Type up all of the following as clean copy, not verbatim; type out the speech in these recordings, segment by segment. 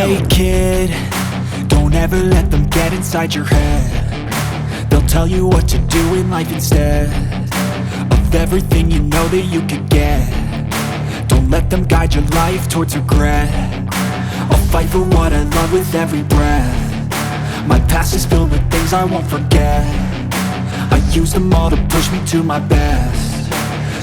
Hey kid, don't ever let them get inside your head. They'll tell you what to do in life instead of everything you know that you could get. Don't let them guide your life towards regret. I'll fight for what I love with every breath. My past is filled with things I won't forget. I use them all to push me to my best.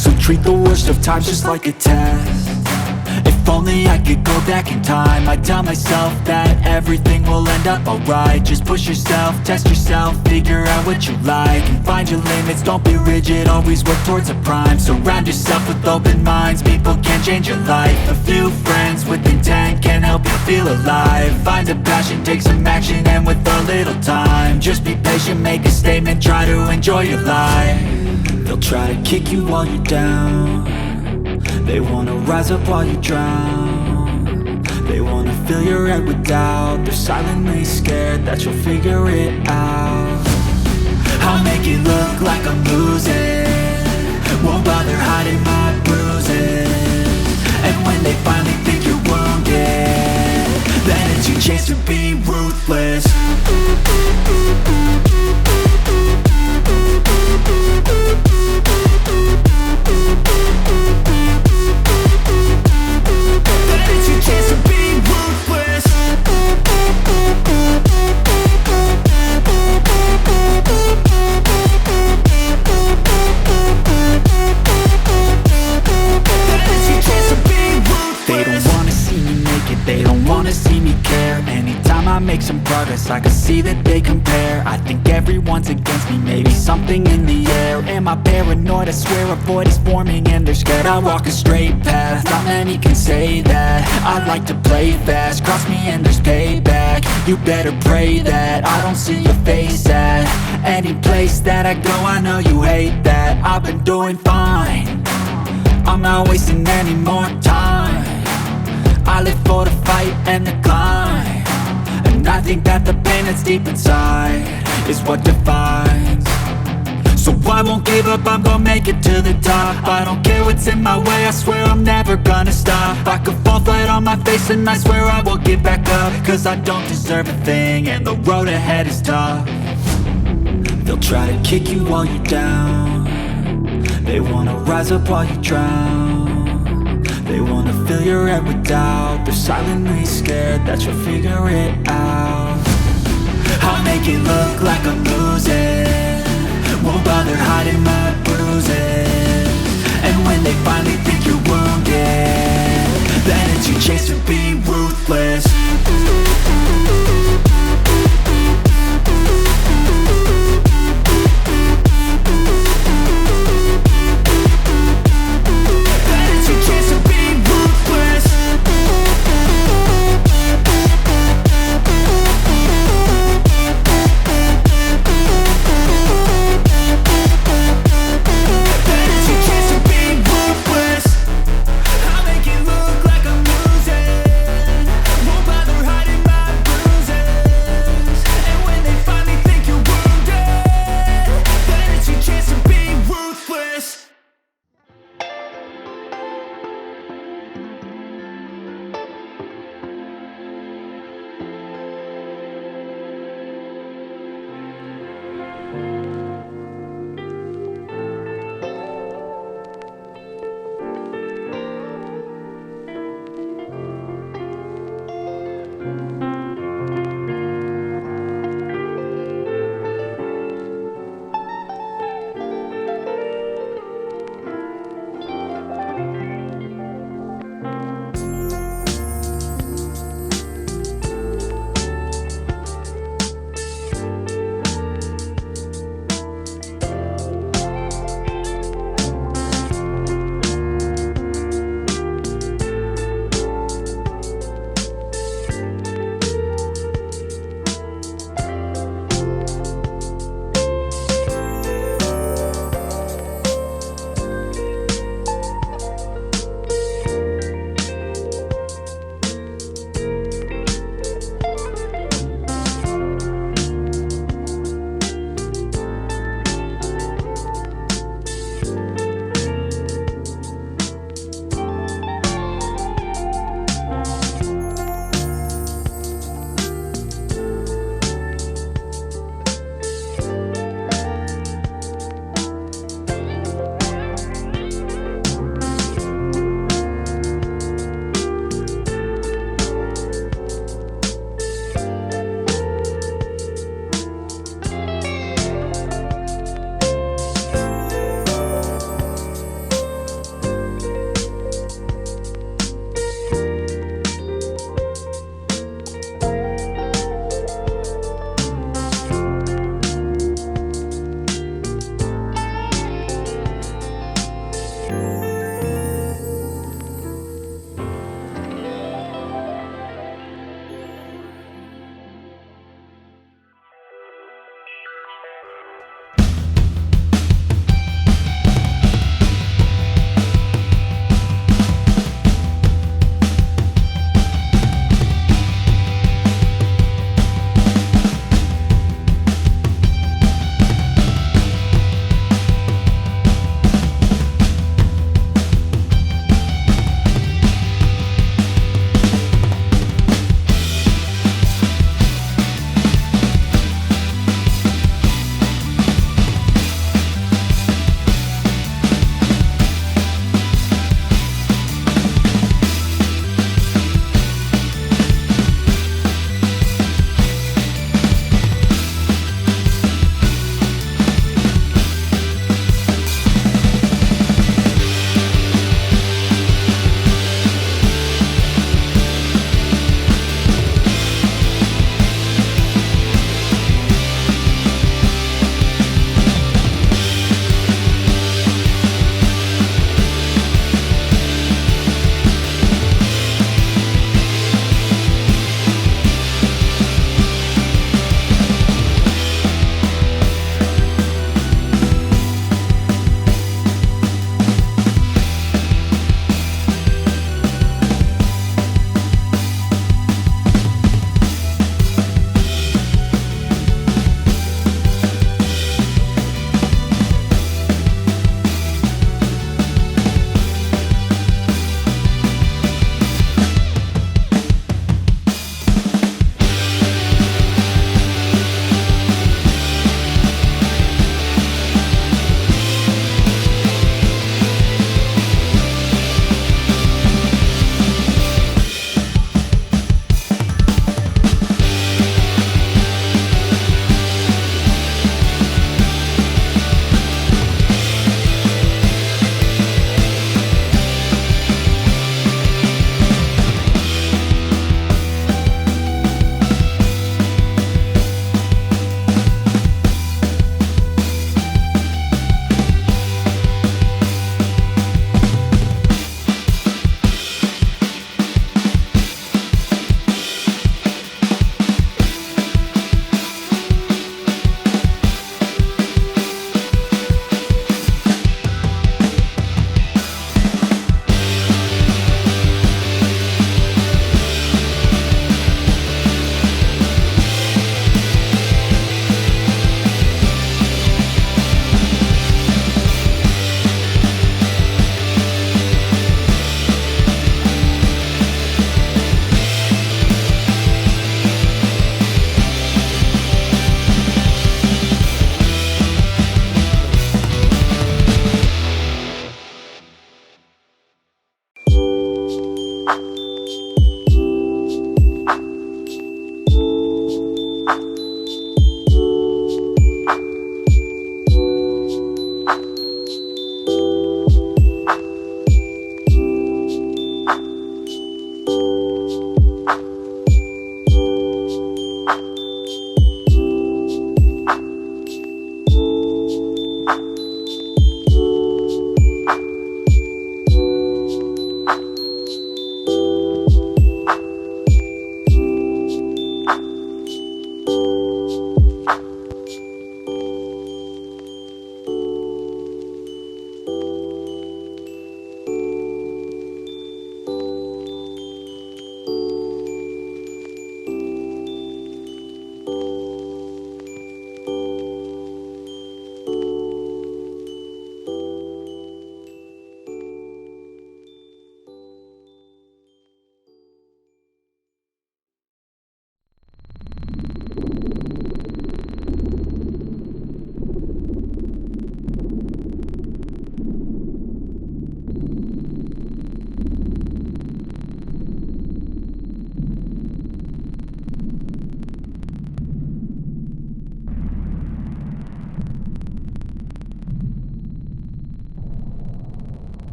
So treat the worst of times just like a test. If only I could go back in time, I'd tell myself that everything will end up alright. Just push yourself, test yourself, figure out what you like, and find your limits, don't be rigid, always work towards a prime. Surround yourself with open minds, people can change your life. A few friends with intent can help you feel alive. Find a passion, take some action, and with a little time, just be patient, make a statement, try to enjoy your life. They'll try to kick you while you're down. They wanna rise up while you drown. They wanna fill your head with doubt. They're silently scared that you'll figure it out. I'll make it look like I'm losing, won't bother hiding my bruises. And when they finally think you're wounded, then it's your chance to be ruthless. They don't wanna see me care. Anytime I make some progress, I can see that they compare. I think everyone's against me, maybe something in the air. Am I paranoid? I swear a void is forming and they're scared. I walk a straight path, not many can say that. I like to play fast, cross me and there's payback. You better pray that I don't see your face at any place that I go. I know you hate that. I've been doing fine, I'm not wasting any more time. I live for the fight and the climb, and I think that the pain that's deep inside is what defines. So I won't give up, I'm gonna make it to the top. I don't care what's in my way, I swear I'm never gonna stop. I could fall flat on my face and I swear I will get back up, cause I don't deserve a thing and the road ahead is tough. They'll try to kick you while you're down. They wanna rise up while you drown. They wanna fill your head with doubt. They're silently scared that you'll figure it out. I'll make it look like I'm losing, won't bother hiding my bruises. And when they finally think you're wounded, then it's your chance to be ruthless.